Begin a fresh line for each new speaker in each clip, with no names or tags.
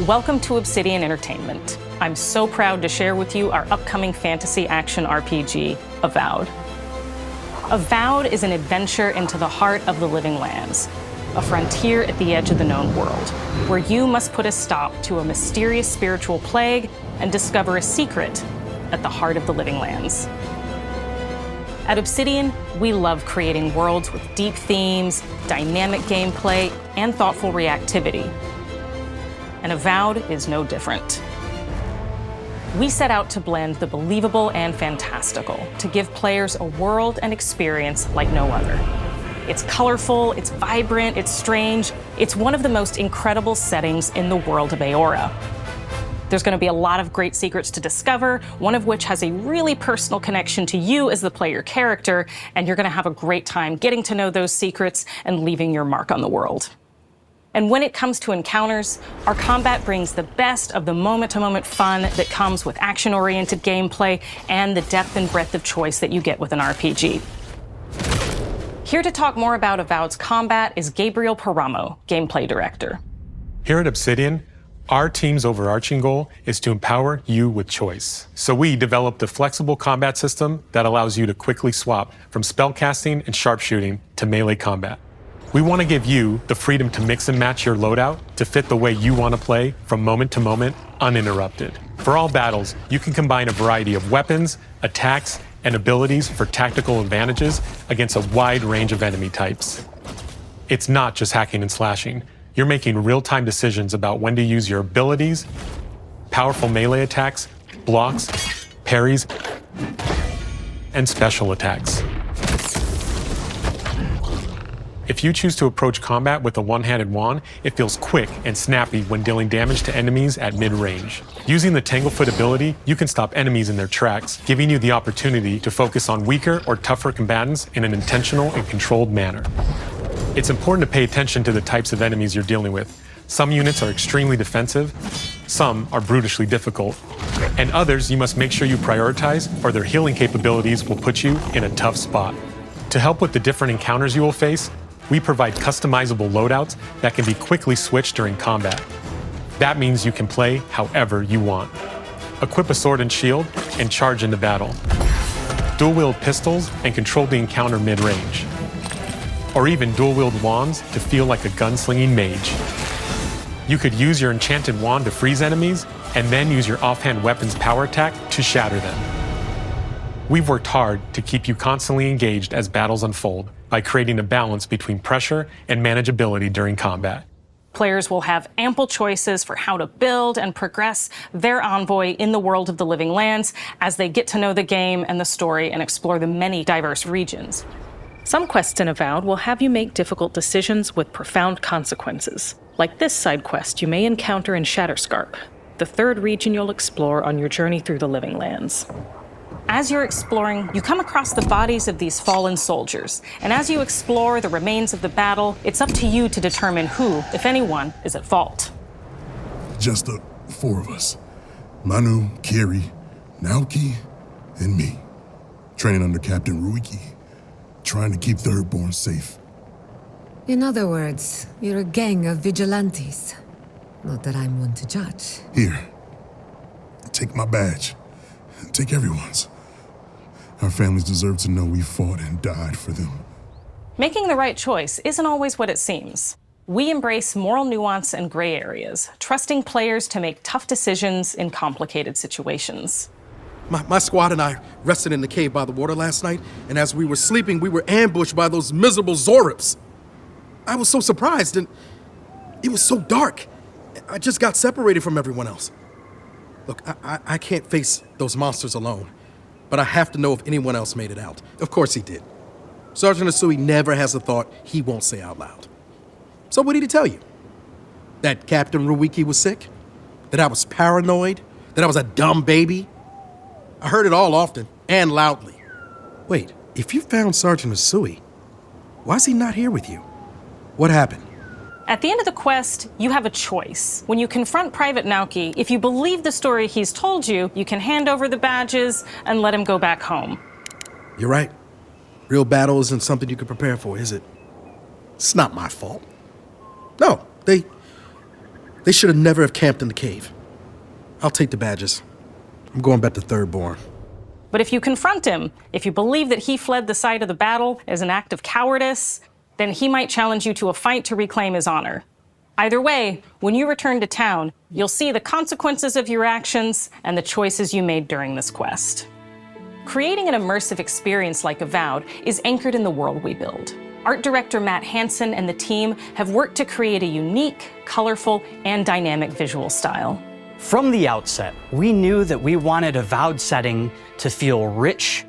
Welcome to Obsidian Entertainment. I'm so proud to share with you our upcoming fantasy action RPG, Avowed. Avowed is an adventure into the heart of the living lands, a frontier at the edge of the known world, where you must put a stop to a mysterious spiritual plague and discover a secret at the heart of the living lands. At Obsidian, we love creating worlds with deep themes, dynamic gameplay, and thoughtful reactivity. And Avowed is no different. We set out to blend the believable and fantastical to give players a world and experience like no other. It's colorful, it's vibrant, it's strange. It's one of the most incredible settings in the world of Aora. There's going to be a lot of great secrets to discover, one of which has a really personal connection to you as the player character, and you're going to have a great time getting to know those secrets and leaving your mark on the world. And when it comes to encounters, our combat brings the best of the moment-to-moment fun that comes with action-oriented gameplay and the depth and breadth of choice that you get with an RPG. Here to talk more about Avowed's combat is Gabriel Paramo, Gameplay Director.
Here at Obsidian, our team's overarching goal is to empower you with choice. So we developed a flexible combat system that allows you to quickly swap from spellcasting and sharpshooting to melee combat. We want to give you the freedom to mix and match your loadout to fit the way you want to play from moment to moment, uninterrupted. For all battles, you can combine a variety of weapons, attacks, and abilities for tactical advantages against a wide range of enemy types. It's not just hacking and slashing. You're making real-time decisions about when to use your abilities, powerful melee attacks, blocks, parries, and special attacks. If you choose to approach combat with a one-handed wand, it feels quick and snappy when dealing damage to enemies at mid-range. Using the Tanglefoot ability, you can stop enemies in their tracks, giving you the opportunity to focus on weaker or tougher combatants in an intentional and controlled manner. It's important to pay attention to the types of enemies you're dealing with. Some units are extremely defensive, some are brutishly difficult, and others you must make sure you prioritize, or their healing capabilities will put you in a tough spot. To help with the different encounters you will face, we provide customizable loadouts that can be quickly switched during combat. That means you can play however you want. Equip a sword and shield and charge into battle. Dual-wield pistols and control the encounter mid-range. Or even dual-wield wands to feel like a gunslinging mage. You could use your enchanted wand to freeze enemies and then use your offhand weapon's power attack to shatter them. We've worked hard to keep you constantly engaged as battles unfold by creating a balance between pressure and manageability during combat.
Players will have ample choices for how to build and progress their envoy in the world of the living lands as they get to know the game and the story and explore the many diverse regions. Some quests in Avowed will have you make difficult decisions with profound consequences, like this side quest you may encounter in Shatterscarp, the third region you'll explore on your journey through the living lands. As you're exploring, you come across the bodies of these fallen soldiers, and as you explore the remains of the battle, it's up to you to determine who, if anyone, is at fault.
Just the four of us. Manu, Kiri, Naoki, and me. Training under Captain Ruiki, trying to keep Thirdborn safe.
In other words, you're a gang of vigilantes. Not that I'm one to judge.
Here, take my badge. Take everyone's. Our families deserve to know we fought and died for them.
Making the right choice isn't always what it seems. We embrace moral nuance and gray areas, trusting players to make tough decisions in complicated situations.
My squad and I rested in the cave by the water last night, and as we were sleeping, we were ambushed by those miserable Zorips. I was so surprised, and it was so dark. I just got separated from everyone else. Look, I can't face those monsters alone, but I have to know if anyone else made it out. Of course he did. Sergeant Asui never has a thought he won't say out loud. So what did he tell you? That Captain Ruiki was sick? That I was paranoid? That I was a dumb baby? I heard it all often and loudly. Wait, if you found Sergeant Asui, why is he not here with you? What happened?
At the end of the quest, you have a choice. When you confront Private Naoki, if you believe the story he's told you, you can hand over the badges and let him go back home.
You're right. Real battle isn't something you can prepare for, is it? It's not my fault. No, they They should have never have camped in the cave. I'll take the badges. I'm going back to Thirdborn.
But if you confront him, if you believe that he fled the site of the battle as an act of cowardice, then he might challenge you to a fight to reclaim his honor. Either way, when you return to town, you'll see the consequences of your actions and the choices you made during this quest. Creating an immersive experience like Avowed is anchored in the world we build. Art director Matt Hansen and the team have worked to create a unique, colorful, and dynamic visual style.
From the outset, we knew that we wanted Avowed setting to feel rich,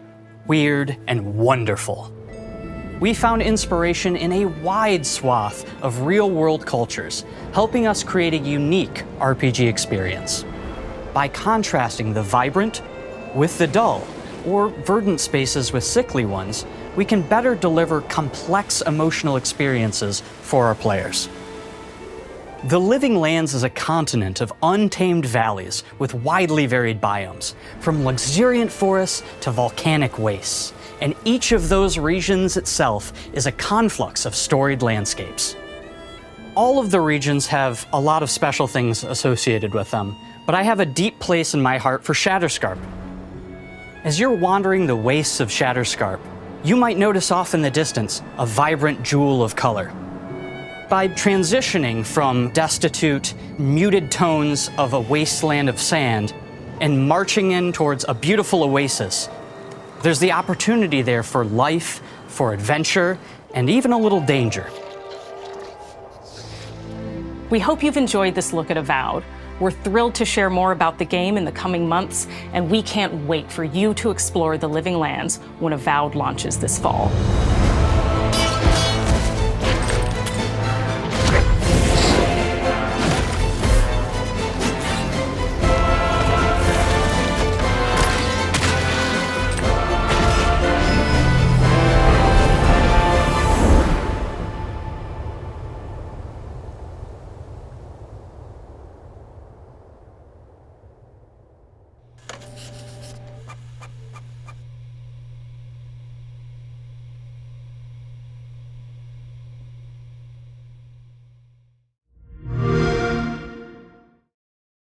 weird, and wonderful. We found inspiration in a wide swath of real-world cultures, helping us create a unique RPG experience. By contrasting the vibrant with the dull, or verdant spaces with sickly ones, we can better deliver complex emotional experiences for our players. The Living Lands is a continent of untamed valleys with widely varied biomes, from luxuriant forests to volcanic wastes, and each of those regions itself is a conflux of storied landscapes. All of the regions have a lot of special things associated with them, but I have a deep place in my heart for Shatterscarp. As you're wandering the wastes of Shatterscarp, you might notice off in the distance a vibrant jewel of color. By transitioning from destitute, muted tones of a wasteland of sand and marching in towards a beautiful oasis, there's the opportunity there for life, for adventure, and even a little danger.
We hope you've enjoyed this look at Avowed. We're thrilled to share more about the game in the coming months, and we can't wait for you to explore the Living Lands when Avowed launches this fall.